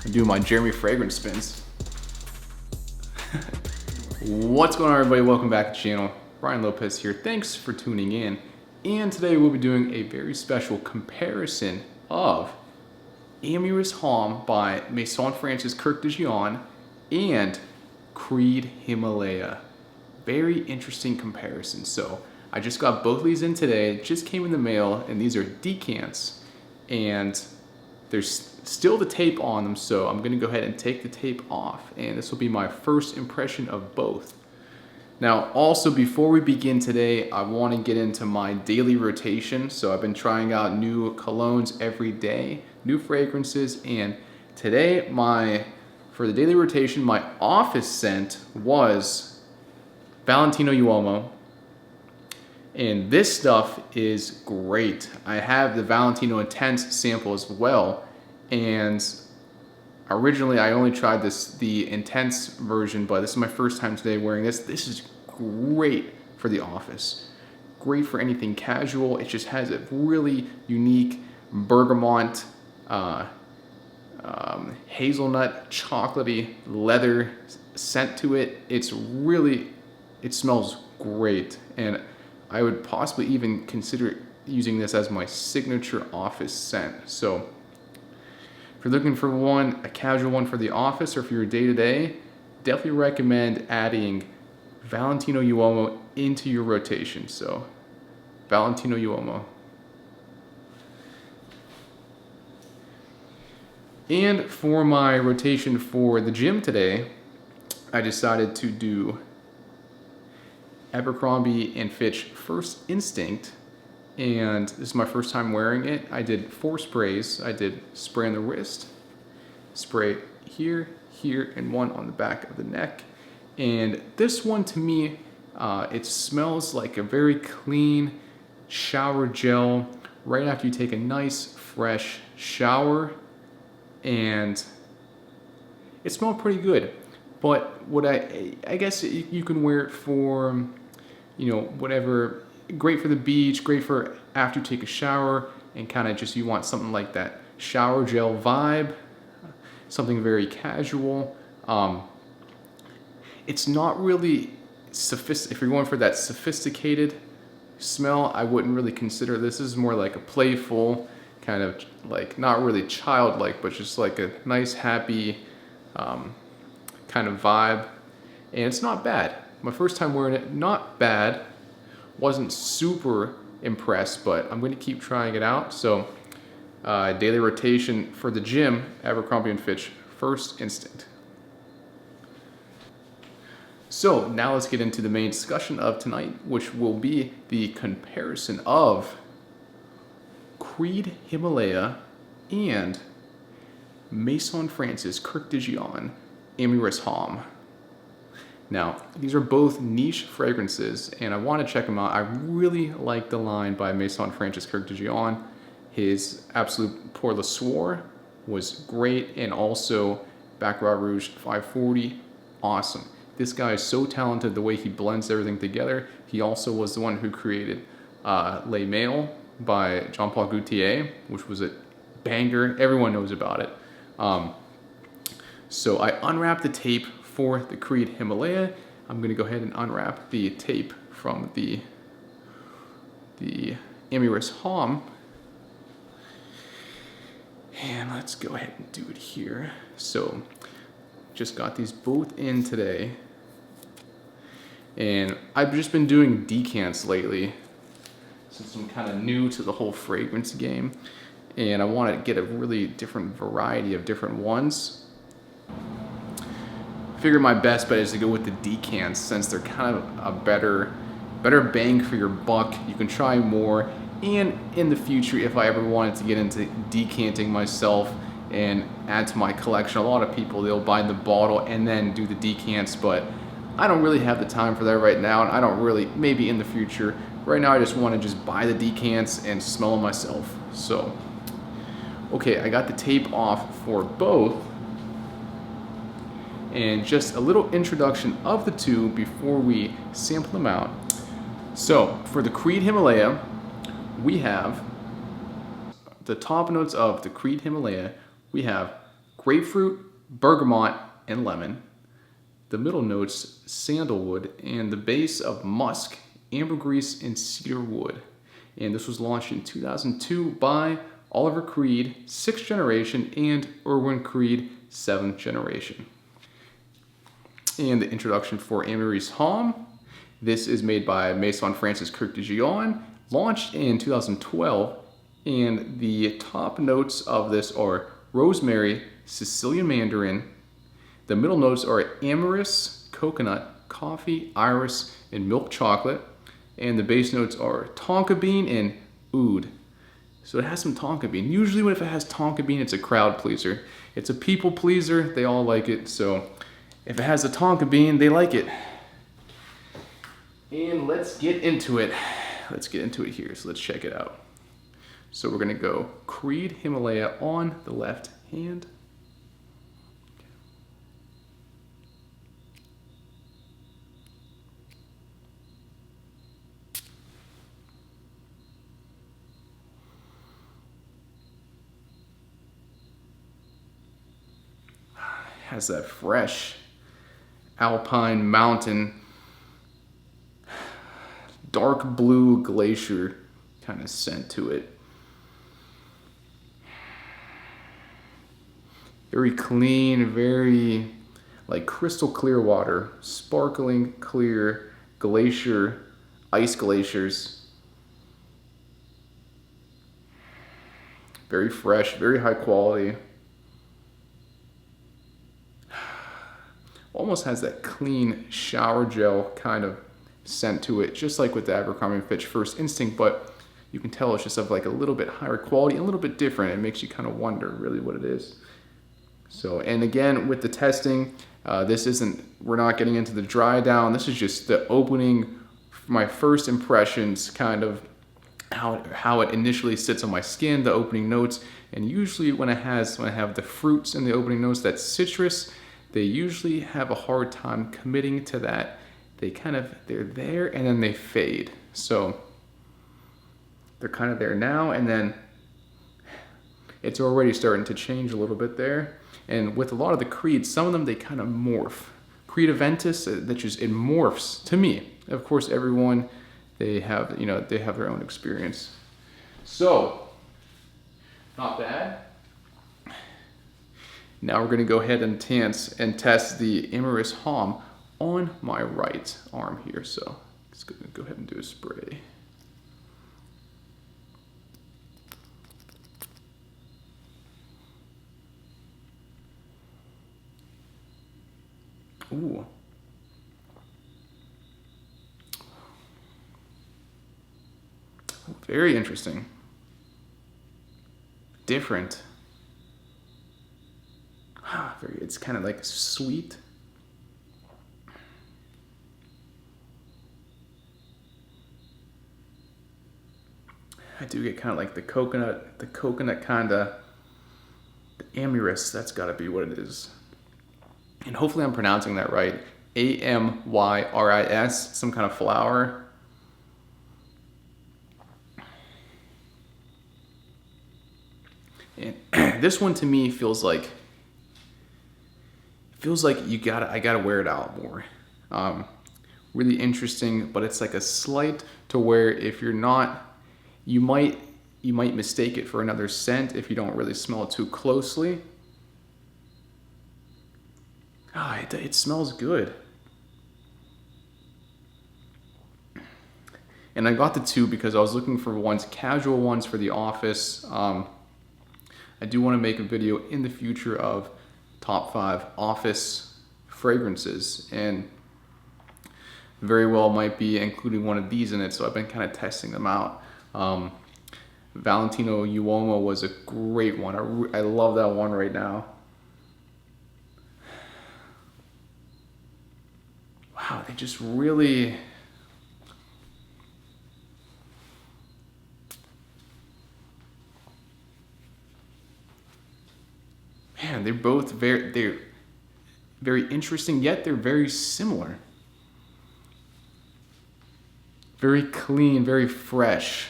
do my Jeremy fragrance spins. What's going on, everybody? Welcome back to the channel. Brian Lopez here. Thanks for tuning in. And today we'll be doing a very special comparison of Amyris Homme by Maison Francis Kirk de Gion and Creed Himalaya. Very interesting comparison. So I just got both of these in today. It just came in the mail, and these are decants, and there's still the tape on them, so I'm gonna go ahead and take the tape off, and this will be my first impression of both. Now, also before we begin today, I want to get into my daily rotation. So I've been trying out new colognes every day, new fragrances, and today for the daily rotation, my office scent was Valentino Uomo. And this stuff is great. I have the Valentino Intense sample as well. And originally I only tried the Intense version, but this is my first time today wearing this. This is great for the office. Great for anything casual. It just has a really unique bergamot, hazelnut, chocolatey, leather scent to it. It smells great. And I would possibly even consider using this as my signature office scent. So if you're looking for a casual one for the office or for your day-to-day, definitely recommend adding Valentino Uomo into your rotation. So Valentino Uomo. And for my rotation for the gym today, I decided to do Abercrombie & Fitch First Instinct, and this is my first time wearing it. I did 4 sprays. I did spray on the wrist, spray here, here, and one on the back of the neck. And this one, to me, it smells like a very clean shower gel right after you take a nice fresh shower, and it smelled pretty good. But what I guess you can wear it for, whatever. Great for the beach, great for after you take a shower, and kind of just you want something like that shower gel vibe, something very casual. It's not really sophisticated. If you're going for that sophisticated smell, I wouldn't really consider this. This is more like a playful, kind of like not really childlike, but just like a nice, happy kind of vibe. And it's not bad. My first time wearing it, not bad. Wasn't super impressed, but I'm going to keep trying it out. So daily rotation for the gym, Abercrombie & Fitch First Instinct. So now let's get into the main discussion of tonight, which will be the comparison of Creed Himalaya and Maison Francis Kirk de Gion Amyris Homme. Now, these are both niche fragrances, and I want to check them out. I really like the line by Maison Francis Kirk de Gion. His Absolute Pour le Soir was great, and also Baccarat Rouge 540, awesome. This guy is so talented, the way he blends everything together. He also was the one who created Les Mails by Jean-Paul Gaultier, which was a banger. Everyone knows about it. So I unwrapped the tape for the Creed Himalaya. I'm going to go ahead and unwrap the tape from the Amyris Homme. And let's go ahead and do it here. So just got these both in today. And I've just been doing decants lately, since I'm kind of new to the whole fragrance game. And I want to get a really different variety of different ones. Figure my best bet is to go with the decants, since they're kind of a better bang for your buck. You can try more, and in the future, if I ever wanted to get into decanting myself and add to my collection, a lot of people, they'll buy the bottle and then do the decants, but I don't really have the time for that right now, and I don't really, maybe in the future. Right now I just want to just buy the decants and smell them myself. So okay, I got the tape off for both. And just a little introduction of the two before we sample them out. So for the Creed Himalaya, we have the top notes of the Creed Himalaya. We have grapefruit, bergamot, and lemon. The middle notes, sandalwood, and the base of musk, ambergris, and cedarwood. And this was launched in 2002 by Oliver Creed, 6th generation, and Erwin Creed, 7th generation. And the introduction for Amyris Homme. This is made by Maison Francis Kirk de Gion, launched in 2012. And the top notes of this are rosemary, Sicilian Mandarin. The middle notes are amyris, coconut, coffee, iris, and milk chocolate. And the base notes are tonka bean and oud. So it has some tonka bean. Usually if it has tonka bean, it's a crowd pleaser. It's a people pleaser. They all like it. So if it has a tonka bean, they like it. And let's get into it. Let's get into it here. So let's check it out. So we're going to go Creed Himalaya on the left hand. Has that fresh alpine mountain, dark blue glacier kind of scent to it. Very clean, very like crystal clear water, sparkling clear glacier, ice glaciers. Very fresh, very high quality. Almost has that clean shower gel kind of scent to it, just like with the Abercrombie & Fitch First Instinct, but you can tell it's just of like a little bit higher quality, a little bit different. It makes you kind of wonder really what it is. So, and again, with the testing, we're not getting into the dry down. This is just the opening, my first impressions, kind of how it initially sits on my skin, the opening notes. And usually when I have the fruits in the opening notes, that citrus, they usually have a hard time committing to that. They're there and then they fade. So they're kind of there now, and then it's already starting to change a little bit there. And with a lot of the creeds, some of them, they kind of morph. Creed Aventus, that just, it morphs to me. Of course, everyone, they have their own experience. So, not bad. Now we're going to go ahead and test the Amyris Homme on my right arm here. So let's go ahead and do a spray. Ooh. Very interesting. Different. It's kind of like sweet. I do get kind of like the coconut kind of, the amyris, that's got to be what it is. And hopefully I'm pronouncing that right. Amyris, some kind of flower. And this one to me feels like I gotta wear it out more. Really interesting, but it's like a slight to where if you're not, you might mistake it for another scent if you don't really smell it too closely. It smells good. And I got the two because I was looking for casual ones for the office. I do want to make a video in the future of top 5 office fragrances, and very well might be including one of these in it, so I've been kind of testing them out. Valentino Uomo was a great one. I love that one right now. Wow, they just really... Man, they're both they're very interesting, yet they're very similar. Very clean, very fresh.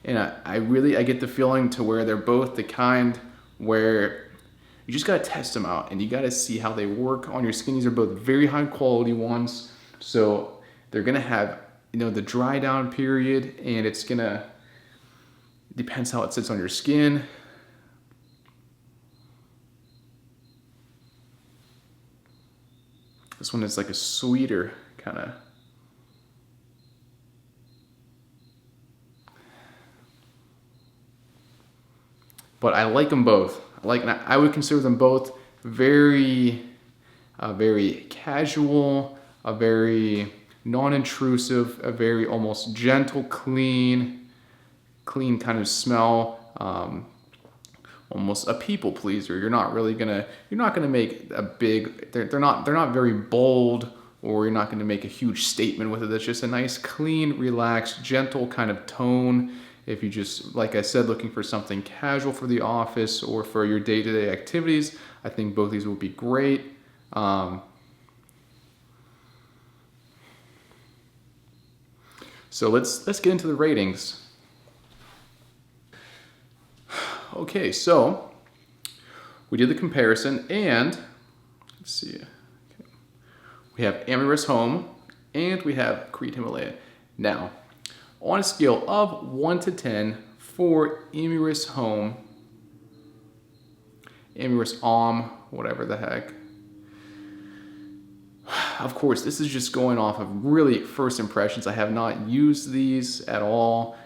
And I get the feeling to where they're both the kind where You just gotta test them out and you gotta see how they work on your skin. These are both very high quality ones. So they're gonna have, you know, the dry down period, and it's gonna, depends how it sits on your skin. This one is like a sweeter kind of. But I like them both. I would consider them both very, very casual, a very non-intrusive, a very almost gentle, clean kind of smell. Almost a people pleaser. You're not gonna make a big. They're not very bold, or you're not gonna make a huge statement with it. It's just a nice, clean, relaxed, gentle kind of tone. If you just, like I said, looking for something casual for the office or for your day-to-day activities, I think both these will be great. So let's get into the ratings. Okay, so we did the comparison, and let's see. Okay. We have Amyris Homme and we have Creed Himalaya. Now, on a scale of 1 to 10 for Amyris Homme, Amyris Homme, whatever the heck. Of course, this is just going off of really first impressions. I have not used these at all.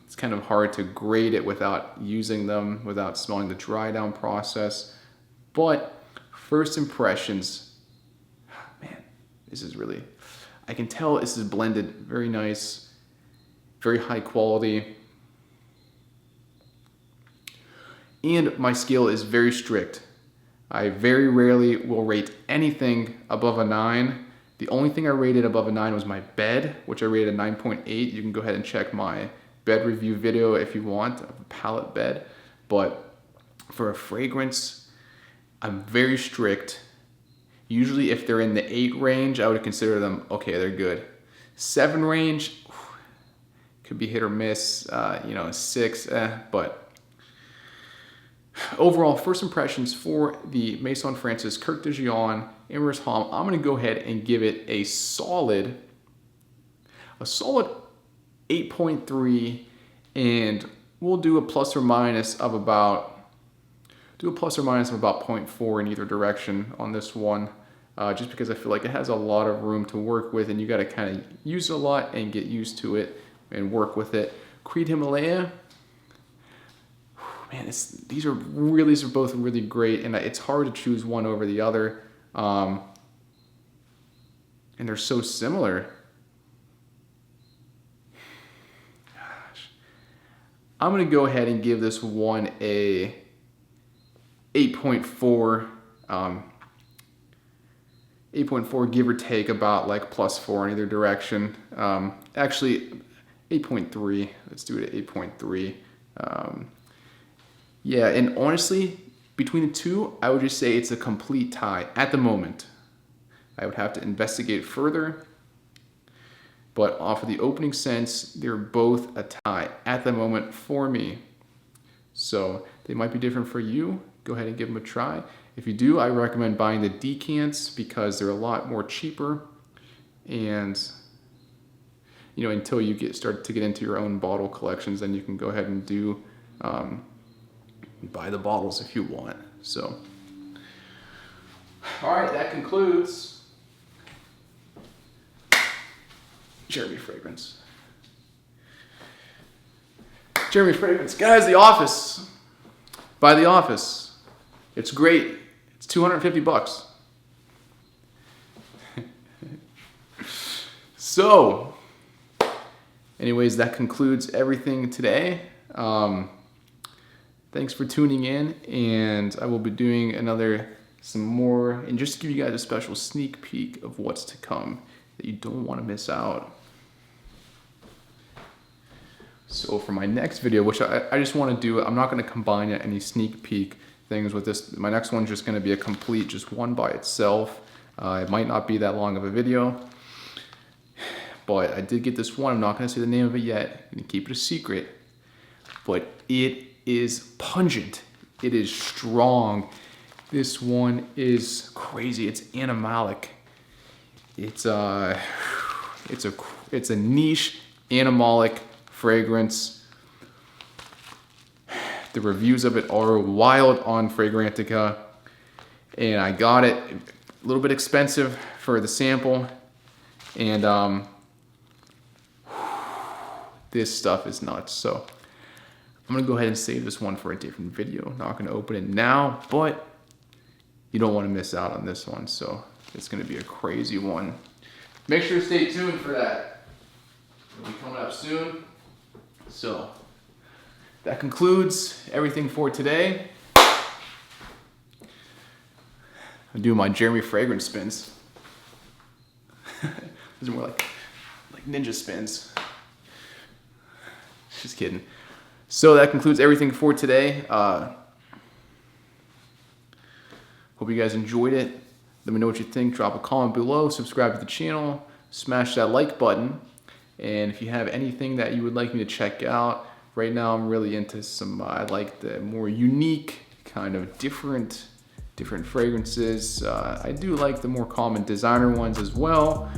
It's kind of hard to grade it without using them, without smelling the dry down process. But first impressions, man, this is really, I can tell this is blended very nice, very high quality. And my scale is very strict. I very rarely will rate anything above a 9. The only thing I rated above a 9 was my bed, which I rated a 9.8. You can go ahead and check my bed review video if you want, of a pallet bed. But for a fragrance, I'm very strict. Usually if they're in the 8 range, I would consider them, okay, they're good. 7 range, could be hit or miss, 6, but overall, first impressions for the Maison Francis Kirk de Gion Amyris Homme, I'm going to go ahead and give it a solid 8.3, and we'll do a plus or minus of about 0.4 in either direction on this one, just because I feel like it has a lot of room to work with, and you got to kind of use it a lot and get used to it and work with it. Creed Himalaya, man, these are both really great, and it's hard to choose one over the other, and they're so similar. Gosh, I'm gonna go ahead and give this one a 8.4, 8.4 give or take, about like +4 in either direction. Actually, 8.3. Let's do it at 8.3. Yeah, and honestly, between the two, I would just say it's a complete tie at the moment. I would have to investigate further, but off of the opening sense, they're both a tie at the moment for me. So they might be different for you. Go ahead and give them a try. If you do, I recommend buying the decants because they're a lot more cheaper, and until you start to get into your own bottle collections, then you can go ahead and do buy the bottles if you want. So, all right, that concludes Jeremy Fragrance. Jeremy Fragrance, guys, The Office. Buy The Office. It's great. It's $250. So, anyways, that concludes everything today. Thanks for tuning in, and I will be doing some more, and just to give you guys a special sneak peek of what's to come that you don't want to miss out. So for my next video, which I just want to do, I'm not going to combine any sneak peek things with this. My next one's just going to be a complete, just one by itself. It might not be that long of a video, but I did get this one. I'm not going to say the name of it yet. I'm going to keep it a secret, but it is pungent. It is strong. This one is crazy. It's animalic. It's a niche animalic fragrance. The reviews of it are wild on Fragrantica, and I got it a little bit expensive for the sample, and this stuff is nuts. So I'm gonna go ahead and save this one for a different video. Not gonna open it now, but you don't want to miss out on this one. So it's gonna be a crazy one. Make sure to stay tuned for that. It'll be coming up soon. So that concludes everything for today. I'm doing my Jeremy fragrance spins. These are more like ninja spins. Just kidding. So that concludes everything for today. Hope you guys enjoyed it. Let me know what you think. Drop a comment below. Subscribe to the channel. Smash that like button. And if you have anything that you would like me to check out, right now I'm really into some, I like the more unique, kind of different fragrances. I do like the more common designer ones as well.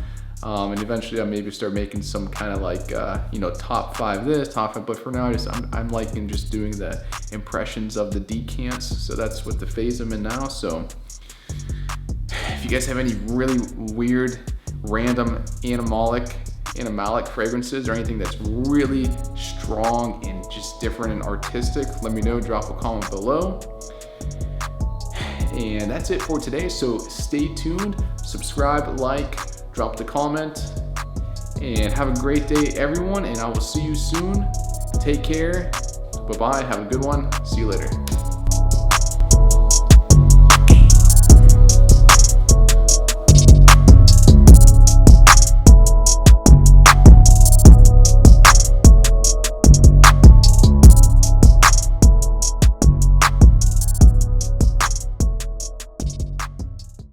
And eventually I'll maybe start making some kind of like, top 5 this, top 5, but for now I'm liking just doing the impressions of the decants. So that's what the phase I'm in now. So if you guys have any really weird, random animalic fragrances or anything that's really strong and just different and artistic, let me know, drop a comment below. And that's it for today. So stay tuned, subscribe, like, drop the comment, and have a great day, everyone. And I will see you soon. Take care. Bye-bye. Have a good one. See you later.